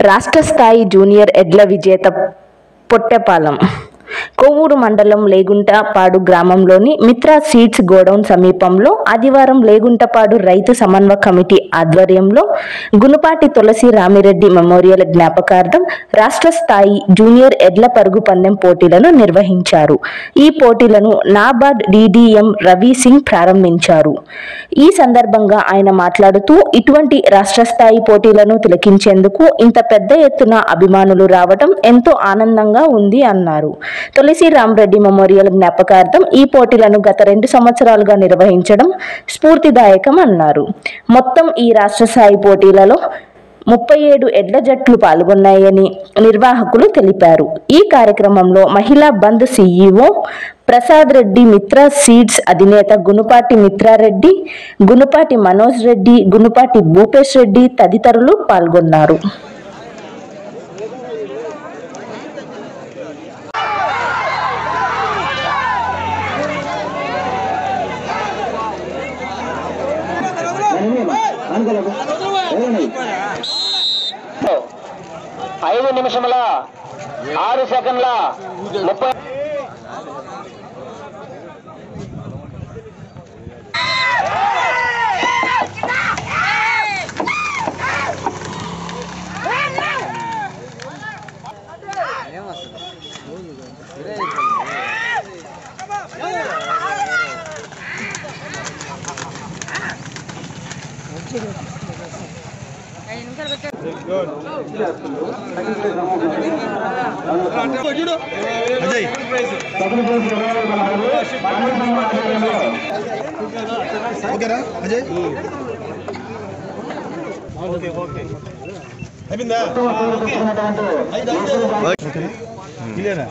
రాష్ట్ర స్థాయి జూనియర్ ఎడ్ల విజేత పొట్టెపాలెం కొవ్వూరు మండలం లేగుంటపాడు గ్రామంలోని మిత్రా సీడ్స్ గోడౌన్ సమీపంలో ఆదివారం లేగుంటపాడు రైతు సమన్వయ కమిటీ ఆధ్వర్యంలో గునుపాటి తులసి రామిరెడ్డి మెమోరియల్ జ్ఞాపకార్థం రాష్ట్ర స్థాయి జూనియర్ ఎడ్ల పరుగు పందెం పోటీలను నిర్వహించారు. ఈ పోటీలను నాబార్డ్ DDM రవి సింగ్ ప్రారంభించారు. ఈ సందర్భంగా ఆయన మాట్లాడుతూ ఇటువంటి రాష్ట్ర స్థాయి పోటీలను తిలకించేందుకు ఇంత పెద్ద ఎత్తున అభిమానులు రావడం ఎంతో ఆనందంగా ఉంది అన్నారు. తులసి రామిరెడ్డి మెమోరియల్ జ్ఞాపకార్థం ఈ పోటీలను గత 2 సంవత్సరాలుగా నిర్వహించడం స్ఫూర్తిదాయకం అన్నారు. మొత్తం ఈ రాష్ట్ర స్థాయి పోటీలలో 37 ఎడ్ల జట్లు పాల్గొన్నాయని నిర్వాహకులు తెలిపారు. ఈ కార్యక్రమంలో మహిళా బంద్ CEO ప్రసాద్ రెడ్డి, మిత్రా సీడ్స్ అధినేత గునుపాటి మిత్రారెడ్డి, గునుపాటి మనోజ్ రెడ్డి, గునుపాటి భూపేష్ రెడ్డి తదితరులు పాల్గొన్నారు. ఐదు నిమిషముల 6 సెకండ్ల 30 క్లియరా?